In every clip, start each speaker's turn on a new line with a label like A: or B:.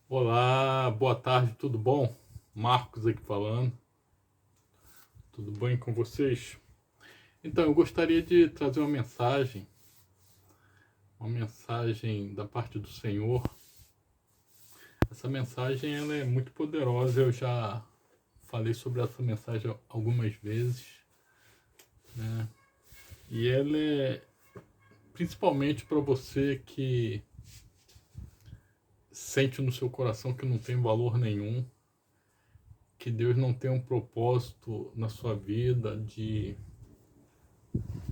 A: Olá, boa tarde, tudo bom? Marcos aqui falando. Tudo bem com vocês? Então, eu gostaria de trazer uma mensagem da parte do Senhor. Essa mensagem ela é muito poderosa, eu já falei sobre essa mensagem algumas vezes, né? E ela é principalmente para você que sente no seu coração que não tem valor nenhum, que Deus não tem um propósito na sua vida de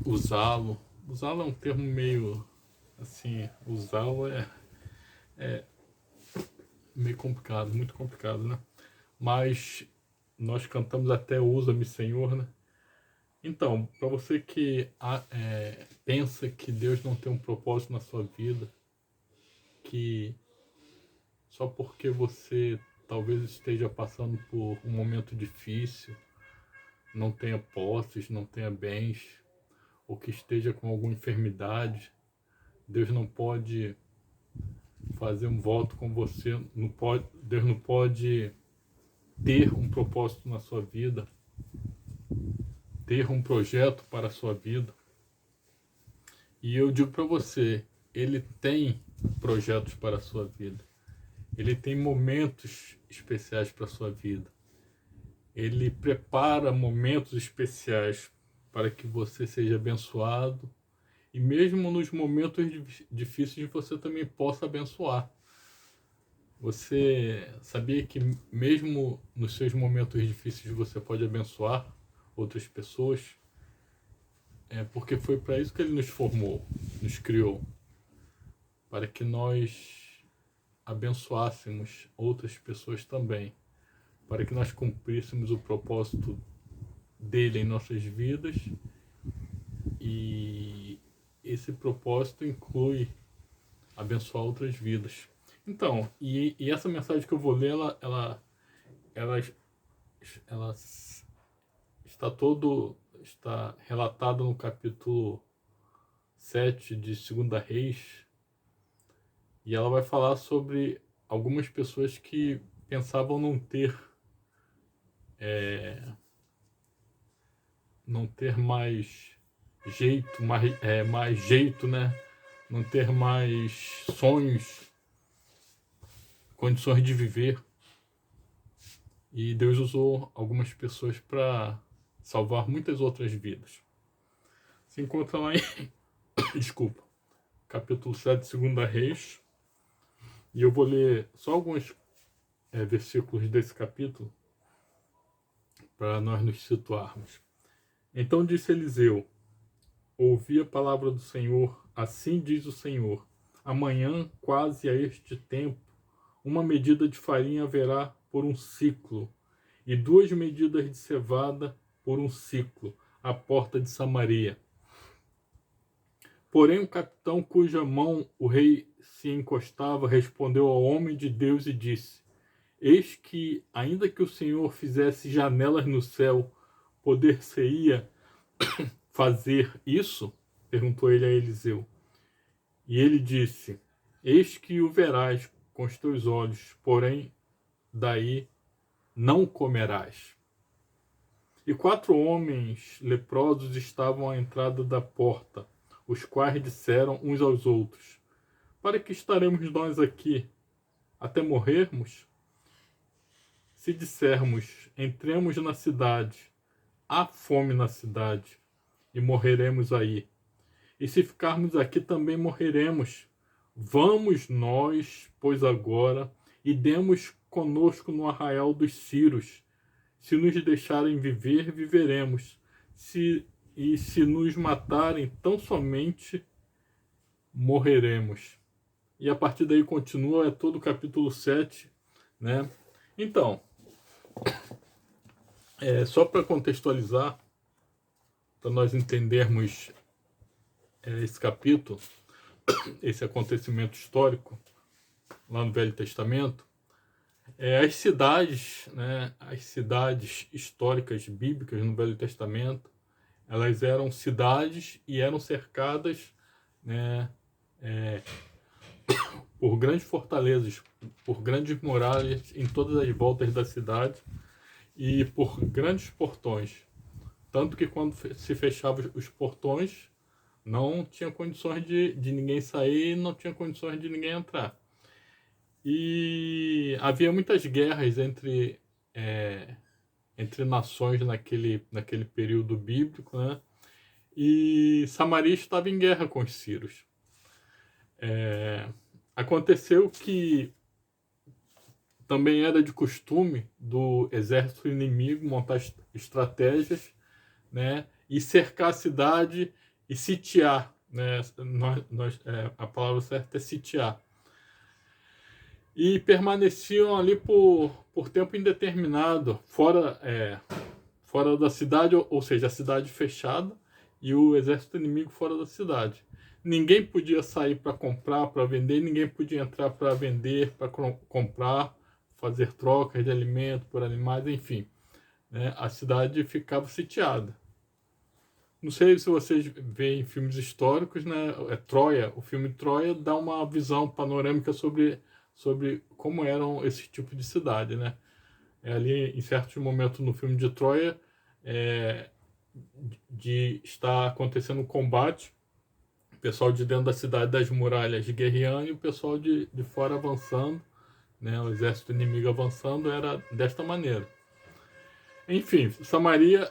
A: usá-lo. Usá-lo é um termo meio assim, usá-lo é meio complicado, muito complicado, né? Mas nós cantamos até Usa-me, Senhor, né? Então, para você que pensa que Deus não tem um propósito na sua vida, que só porque você talvez esteja passando por um momento difícil, não tenha posses, não tenha bens, ou que esteja com alguma enfermidade, Deus não pode fazer um voto com você, não pode, Deus não pode ter um propósito na sua vida, ter um projeto para a sua vida. E eu digo para você, Ele tem projetos para a sua vida. Ele tem momentos especiais para a sua vida. Ele prepara momentos especiais para que você seja abençoado. E mesmo nos momentos difíceis você também possa abençoar. Você sabia que mesmo nos seus momentos difíceis você pode abençoar outras pessoas? Porque foi para isso que ele nos formou, nos criou, para que nós abençoássemos outras pessoas também, para que nós cumpríssemos o propósito dele em nossas vidas. E esse propósito inclui abençoar outras vidas. Então, e essa mensagem que eu vou ler, ela, ela está relatada no capítulo 7 de Segunda Reis, e ela vai falar sobre algumas pessoas que pensavam não ter mais jeito, mais jeito, né? Não ter mais sonhos, condições de viver. E Deus usou algumas pessoas para salvar muitas outras vidas. Se encontra lá em, desculpa, capítulo 7 de Segunda Reis. E eu vou ler só alguns versículos desse capítulo para nós nos situarmos. Então disse Eliseu: ouvi a palavra do Senhor, assim diz o Senhor: amanhã, quase a este tempo, uma medida de farinha haverá por um ciclo, e 2 medidas de cevada por um ciclo, à porta de Samaria. Porém o capitão cuja mão o rei se encostava respondeu ao homem de Deus e disse: eis que, ainda que o Senhor fizesse janelas no céu, poder-se-ia fazer isso? Perguntou ele a Eliseu. E ele disse: eis que o verás com os teus olhos, porém daí não comerás. E 4 homens leprosos estavam à entrada da porta, os quais disseram uns aos outros: para que estaremos nós aqui? Até morrermos? Se dissermos: entremos na cidade, há fome na cidade, e morreremos aí. E se ficarmos aqui também morreremos. Vamos nós, pois agora, e demos conosco no arraial dos Círios. Se nos deixarem viver, viveremos. Se nos matarem, tão somente morreremos. E a partir daí continua, todo o capítulo 7, né? Então, só para contextualizar, para nós entendermos esse capítulo, esse acontecimento histórico lá no Velho Testamento, as cidades, né, as cidades históricas bíblicas no Velho Testamento, elas eram cidades e eram cercadas, né, por grandes fortalezas, por grandes muralhas em todas as voltas da cidade e por grandes portões. Tanto que quando se fechavam os portões, não tinha condições de ninguém sair, não tinha condições de ninguém entrar. E havia muitas guerras entre nações naquele período bíblico, né? E Samaria estava em guerra com os sírios. Aconteceu que também era de costume do exército inimigo montar estratégias, né, e cercar a cidade e sitiar, né, a palavra certa é sitiar. E permaneciam ali por tempo indeterminado, fora da cidade, ou seja, a cidade fechada e o exército inimigo fora da cidade. Ninguém podia sair para comprar, para vender, ninguém podia entrar para vender, para comprar, fazer trocas de alimento por animais, enfim, né? A cidade ficava sitiada. Não sei se vocês veem filmes históricos, né? Troia, o filme Troia dá uma visão panorâmica sobre como eram esse tipo de cidade, né? Ali, em certos momentos no filme de Troia, de estar acontecendo um combate, o pessoal de dentro da cidade, das muralhas, guerreando, e o pessoal de fora avançando, né? O exército inimigo avançando, era desta maneira. Enfim, Samaria,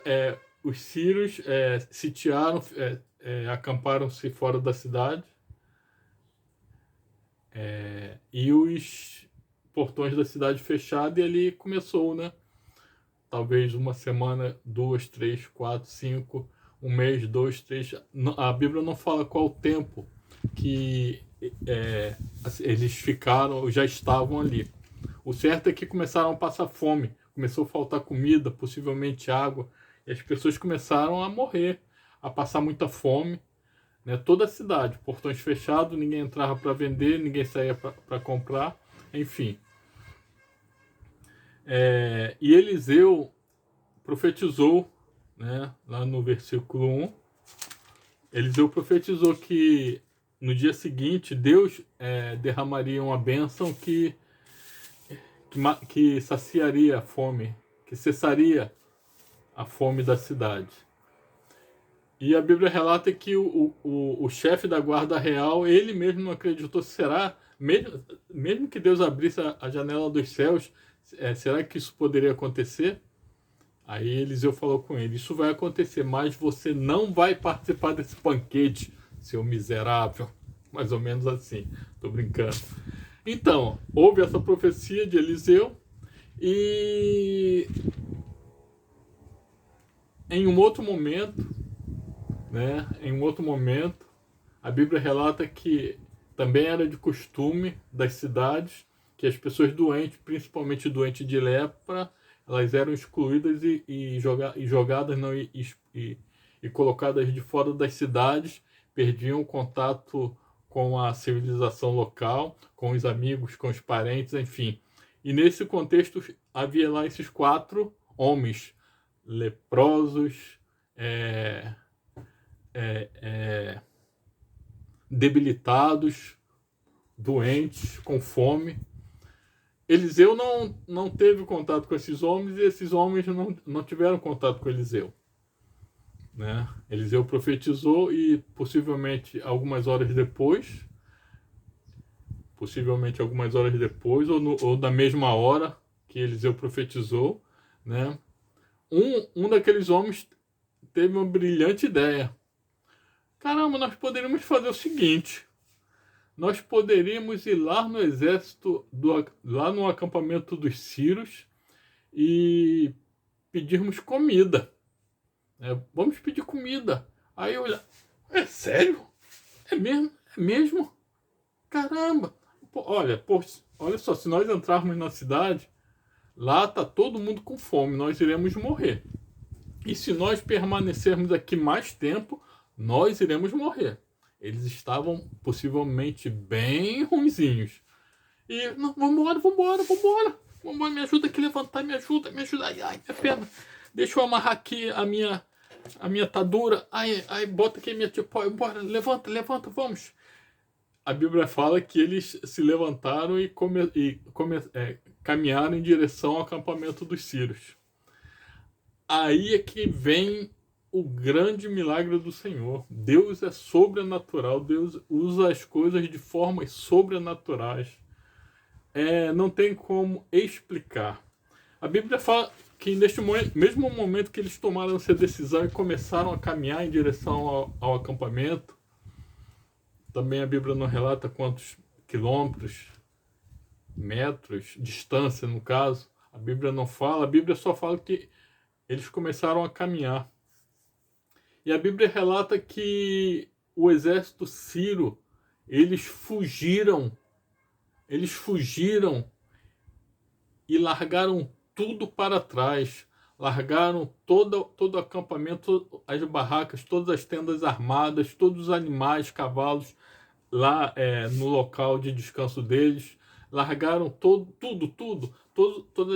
A: os sírios sitiaram, acamparam-se fora da cidade, e os portões da cidade fechados, e ali começou, né? Talvez uma semana, 2, 3, 4, 5, um mês, 2, 3. A Bíblia não fala qual o tempo que eles ficaram, já estavam ali. O certo é que começaram a passar fome, começou a faltar comida, possivelmente água, e as pessoas começaram a morrer, a passar muita fome, né? Toda a cidade, portões fechados, ninguém entrava para vender, ninguém saía para comprar, enfim. E Eliseu profetizou, né, lá no versículo 1, Eliseu profetizou que no dia seguinte Deus derramaria uma bênção que saciaria a fome, que cessaria a fome da cidade. E a Bíblia relata que o chefe da guarda real, ele mesmo não acreditou. Será, mesmo que Deus abrisse a janela dos céus, será que isso poderia acontecer? Aí Eliseu falou com ele: isso vai acontecer, mas você não vai participar desse banquete, seu miserável. Mais ou menos assim, tô brincando. Então, houve essa profecia de Eliseu, e em um outro momento, né, a Bíblia relata que também era de costume das cidades que as pessoas doentes, principalmente doentes de lepra, elas eram excluídas e jogadas, não, e colocadas de fora das cidades, perdiam o contato com a civilização local, com os amigos, com os parentes, enfim. E nesse contexto havia lá esses 4 homens leprosos, debilitados, doentes, com fome. Eliseu não teve contato com esses homens, e esses homens não tiveram contato com Eliseu, né? Eliseu profetizou, e possivelmente algumas horas depois, ou na mesma hora que Eliseu profetizou, né, um daqueles homens teve uma brilhante ideia. Caramba, nós poderíamos fazer o seguinte: nós poderíamos ir lá no exército, lá no acampamento dos sírios, e pedirmos comida. Vamos pedir comida. Aí eu olhei: é sério? É mesmo? É mesmo? Caramba! Olha só, se nós entrarmos na cidade, lá tá todo mundo com fome, nós iremos morrer. E se nós permanecermos aqui mais tempo, nós iremos morrer. Eles estavam possivelmente bem ruinzinhos. E, não, vambora, me ajuda aqui a levantar, me ajuda, ai, minha perna. Deixa eu amarrar aqui a minha atadura, ai, bota aqui a minha tipo, bora, levanta, vamos. a Bíblia fala que eles se levantaram e caminharam em direção ao acampamento dos sírios. Aí é que vem o grande milagre do Senhor. Deus é sobrenatural, Deus usa as coisas de formas sobrenaturais. Não tem como explicar. A Bíblia fala que neste mesmo momento que eles tomaram essa decisão e começaram a caminhar em direção ao acampamento, também a Bíblia não relata quantos quilômetros, metros, distância no caso, a Bíblia não fala, a Bíblia só fala que eles começaram a caminhar. E a Bíblia relata que o exército sírio, eles fugiram e largaram tudo para trás. Largaram todo o acampamento, as barracas, todas as tendas armadas, todos os animais, cavalos lá no local de descanso deles. Largaram todas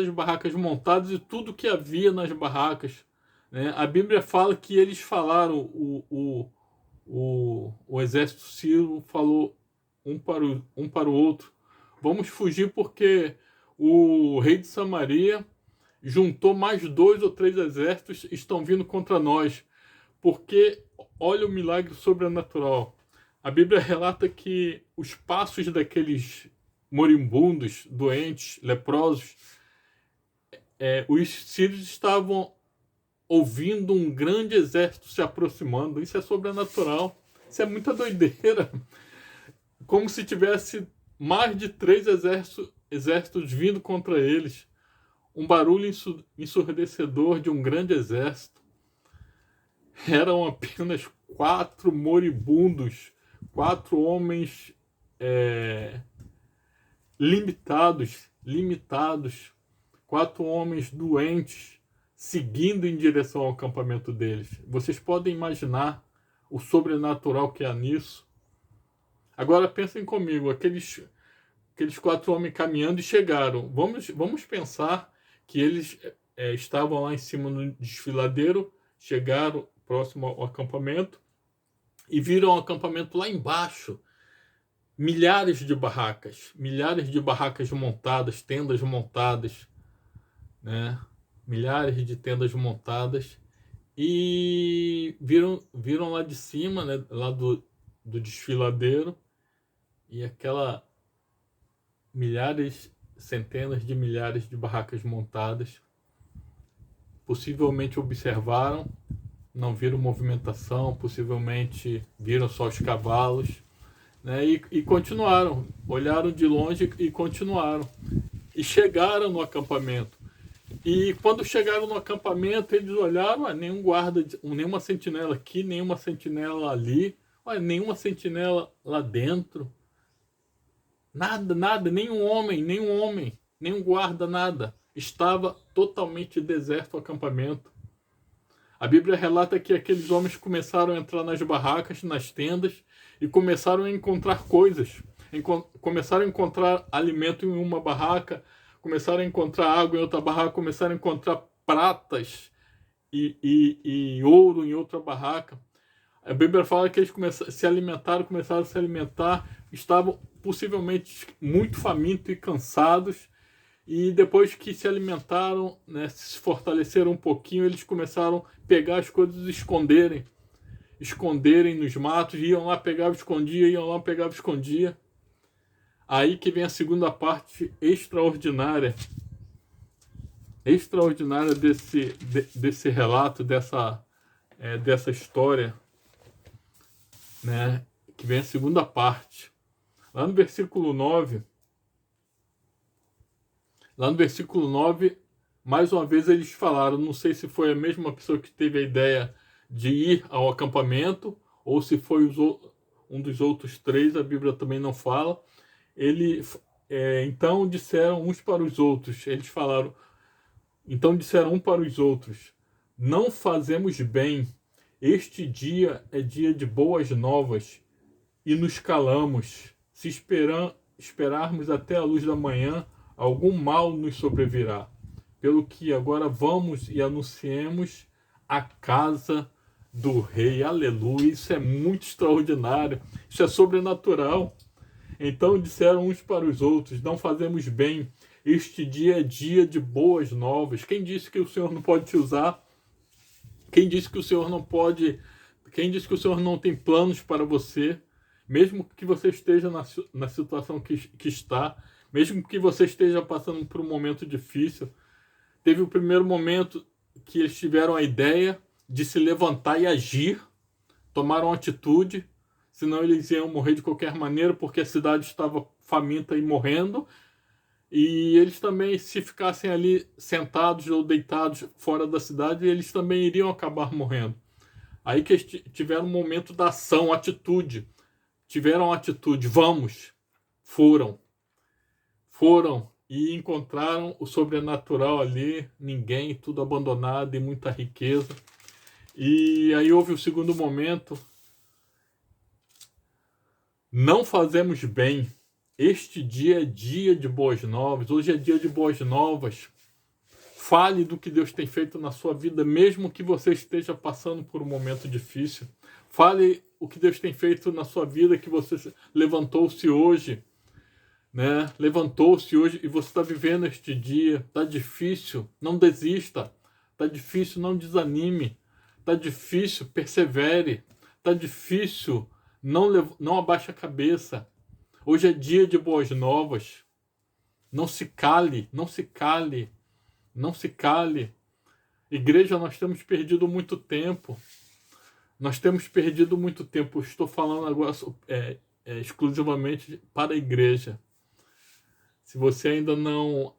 A: as barracas montadas e tudo que havia nas barracas. Né? A Bíblia fala que eles falaram, o exército sírio falou um para o outro: vamos fugir porque o rei de Samaria juntou mais 2 ou 3 exércitos, estão vindo contra nós. Porque olha o milagre sobrenatural. A Bíblia relata que os passos daqueles moribundos, doentes, leprosos, os sírios estavam ouvindo um grande exército se aproximando. Isso é sobrenatural. Isso é muita doideira. Como se tivesse mais de 3 exércitos vindo contra eles. Um barulho ensurdecedor de um grande exército. Eram apenas 4 moribundos, 4 homens limitados, 4 homens doentes, seguindo em direção ao acampamento deles. Vocês podem imaginar o sobrenatural que há nisso? Agora pensem comigo, aqueles 4 homens caminhando e chegaram. Vamos pensar que eles estavam lá em cima no desfiladeiro, chegaram próximo ao acampamento e viram o acampamento lá embaixo. Milhares de barracas montadas, tendas montadas, né? Milhares de tendas montadas, e viram lá de cima, né? Lá do desfiladeiro, e aquela centenas de milhares de barracas montadas. Possivelmente observaram, não viram movimentação, possivelmente viram só os cavalos, né? E continuaram, olharam de longe e continuaram. E chegaram no acampamento. E quando chegaram no acampamento, eles olharam, nenhum guarda, nenhuma sentinela aqui, nenhuma sentinela ali, nenhuma sentinela lá dentro. Nada, nenhum homem, nenhum guarda, nada. Estava totalmente deserto o acampamento. A Bíblia relata que aqueles homens começaram a entrar nas barracas, nas tendas, e começaram a encontrar coisas. Começaram a encontrar alimento em uma barraca, começaram a encontrar água em outra barraca, começaram a encontrar pratas e ouro em outra barraca. A Bíblia fala que eles começaram a se alimentar, estavam possivelmente muito famintos e cansados, e depois que se alimentaram, né, se fortaleceram um pouquinho, eles começaram a pegar as coisas e esconderem nos matos, iam lá, pegavam, escondia. Aí que vem a segunda parte extraordinária desse relato, dessa história, né? Que vem a segunda parte. Lá no versículo 9, mais uma vez eles falaram, não sei se foi a mesma pessoa que teve a ideia de ir ao acampamento, ou se foi um dos outros 3, a Bíblia também não fala. Então disseram uns para os outros, disseram um para os outros: não fazemos bem, este dia é dia de boas novas, e nos calamos. Se esperarmos até a luz da manhã, algum mal nos sobrevirá. Pelo que agora vamos e anunciemos a casa do rei. Aleluia, isso é muito extraordinário, isso é sobrenatural. Então disseram uns para os outros: não fazemos bem. Este dia é dia de boas novas. Quem disse que o Senhor não pode te usar? Quem disse que o Senhor não pode? Quem disse que o Senhor não tem planos para você? Mesmo que você esteja na situação que está, mesmo que você esteja passando por um momento difícil, teve o primeiro momento que eles tiveram a ideia de se levantar e agir, tomaram atitude, senão eles iam morrer de qualquer maneira, porque a cidade estava faminta e morrendo. E eles também, se ficassem ali sentados ou deitados fora da cidade, eles também iriam acabar morrendo. Aí que eles tiveram um momento da ação, atitude. Tiveram atitude, vamos. Foram e encontraram o sobrenatural ali, ninguém, tudo abandonado e muita riqueza. E aí houve o segundo momento. Não fazemos bem. Este dia é dia de boas novas. Hoje é dia de boas novas. Fale do que Deus tem feito na sua vida, mesmo que você esteja passando por um momento difícil. Fale o que Deus tem feito na sua vida, que você levantou-se hoje, né? Levantou-se hoje e você está vivendo este dia. Está difícil, não desista. Está difícil, não desanime. Está difícil, persevere. Está difícil, não abaixe a cabeça. Hoje é dia de boas novas. Não se cale, não se cale. Não se cale. Igreja, nós temos perdido muito tempo. Nós temos perdido muito tempo. Estou falando agora exclusivamente para a igreja. Se você ainda não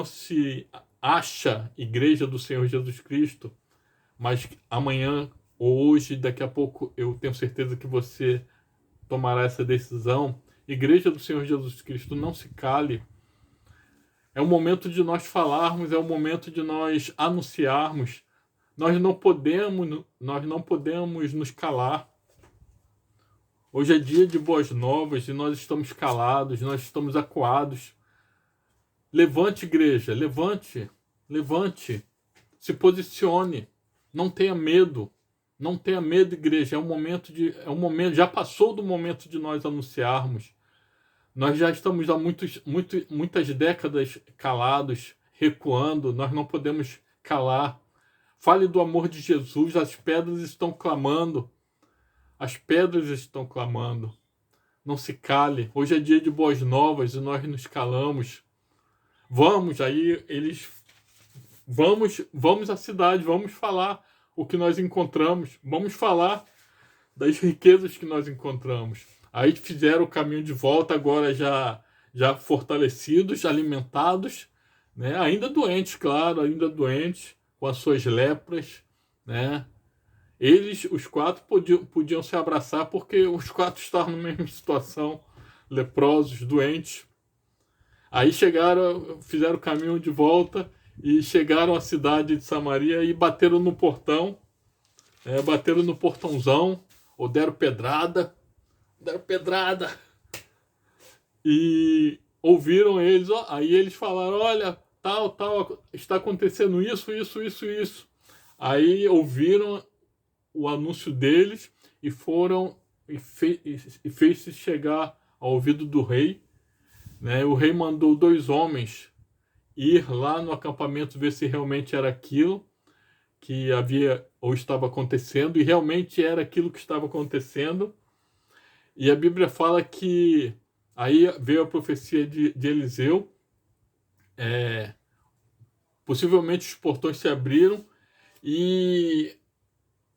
A: se acha igreja do Senhor Jesus Cristo, mas amanhã ou hoje, daqui a pouco, eu tenho certeza que você tomará essa decisão. Igreja do Senhor Jesus Cristo, não se cale. É o momento de nós falarmos, é o momento de nós anunciarmos. Nós não podemos nos calar. Hoje é dia de boas novas e nós estamos calados, nós estamos acuados. Levante, igreja, levante, levante, se posicione, não tenha medo. Não tenha medo, igreja. É um momento, já passou do momento de nós anunciarmos. Nós já estamos há muitas décadas calados, recuando. Nós não podemos calar. Fale do amor de Jesus. As pedras estão clamando. As pedras estão clamando. Não se cale. Hoje é dia de boas novas e nós nos calamos. Vamos à cidade, vamos falar o que nós encontramos, vamos falar das riquezas que nós encontramos. Aí fizeram o caminho de volta, agora já fortalecidos, alimentados, né? Ainda doentes, claro, ainda doentes, com as suas lepras, né? Eles, os quatro, podiam se abraçar porque os quatro estavam na mesma situação, leprosos, doentes. Aí fizeram o caminho de volta e chegaram à cidade de Samaria e bateram no portão, bateram no portãozão, ou deram pedrada, e ouviram eles, aí eles falaram, olha, tal, está acontecendo isso. Aí ouviram o anúncio deles e foram e fez-se chegar ao ouvido do rei, né? O rei mandou 2 homens ir lá no acampamento ver se realmente era aquilo que havia ou estava acontecendo, e realmente era aquilo que estava acontecendo. E a Bíblia fala que aí veio a profecia de Eliseu, possivelmente os portões se abriram e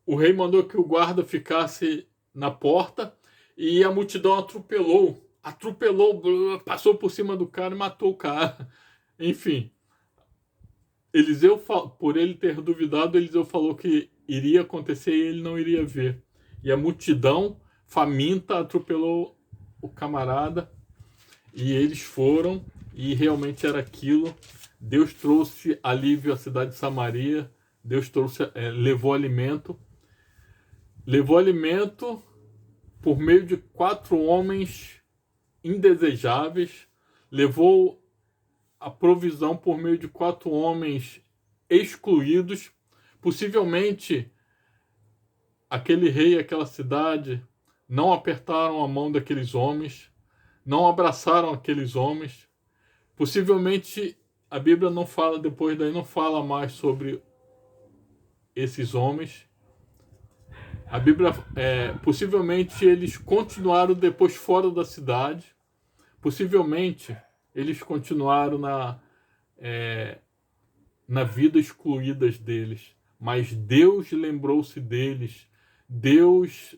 A: o rei mandou que o guarda ficasse na porta e a multidão atropelou, passou por cima do cara e matou o cara. Enfim, Eliseu, por ele ter duvidado, Eliseu falou que iria acontecer e ele não iria ver. E a multidão faminta atropelou o camarada e eles foram e realmente era aquilo. Deus trouxe alívio à cidade de Samaria, Deus levou alimento por meio de 4 homens indesejáveis, levou a provisão por meio de 4 homens excluídos, possivelmente aquele rei e aquela cidade não apertaram a mão daqueles homens, não abraçaram aqueles homens. Possivelmente a Bíblia não fala, depois daí não fala mais sobre esses homens. A Bíblia, possivelmente eles continuaram depois fora da cidade. Possivelmente eles continuaram na vida excluídas deles. Mas Deus lembrou-se deles. Deus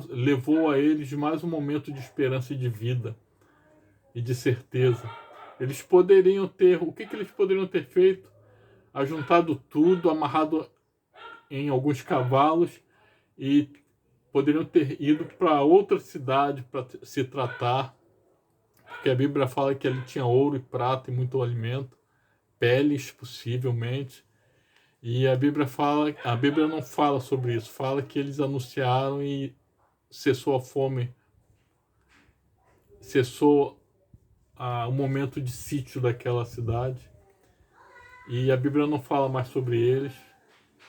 A: levou a eles mais um momento de esperança e de vida e de certeza. Eles poderiam ter, o que eles poderiam ter feito? Ajuntado tudo, amarrado em alguns cavalos e poderiam ter ido para outra cidade para se tratar, porque a Bíblia fala que ele tinha ouro e prata e muito alimento, peles possivelmente. E a Bíblia não fala sobre isso, fala que eles anunciaram e cessou a fome, cessou o momento de sítio daquela cidade. E a Bíblia não fala mais sobre eles,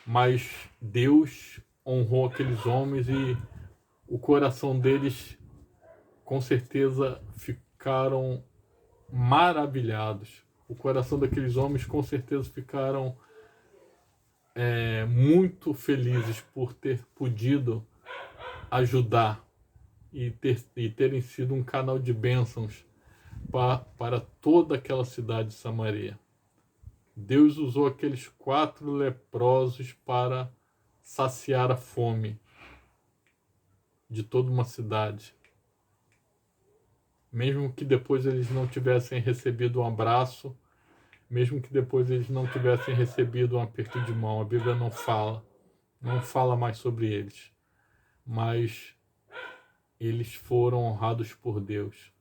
A: mas Deus honrou aqueles homens e o coração deles com certeza ficaram maravilhados. O coração daqueles homens com certeza ficaram muito felizes por ter podido ajudar e terem sido um canal de bênçãos para toda aquela cidade de Samaria. Deus usou aqueles 4 leprosos para saciar a fome de toda uma cidade. Mesmo que depois eles não tivessem recebido um abraço, mesmo que depois eles não tivessem recebido um aperto de mão, a Bíblia não fala mais sobre eles. Mas eles foram honrados por Deus.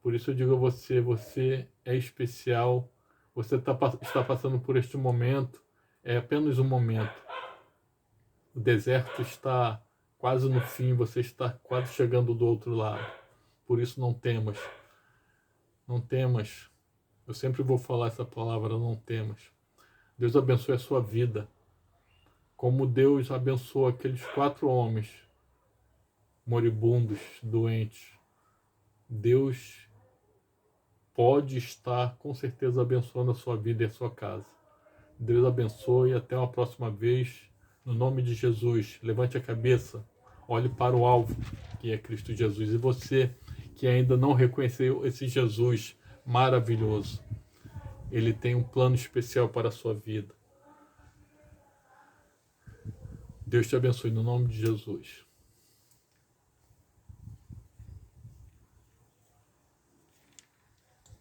A: Por isso eu digo a você, você é especial, você está passando por este momento, é apenas um momento. O deserto está quase no fim, você está quase chegando do outro lado. Por isso não temas. Não temas. Eu sempre vou falar essa palavra, não temas. Deus abençoe a sua vida. Como Deus abençoou aqueles 4 homens moribundos, doentes. Deus pode estar com certeza abençoando a sua vida e a sua casa. Deus abençoe e até uma próxima vez. No nome de Jesus, levante a cabeça, olhe para o alvo, que é Cristo Jesus. E você que ainda não reconheceu esse Jesus maravilhoso, ele tem um plano especial para a sua vida. Deus te abençoe no nome de Jesus.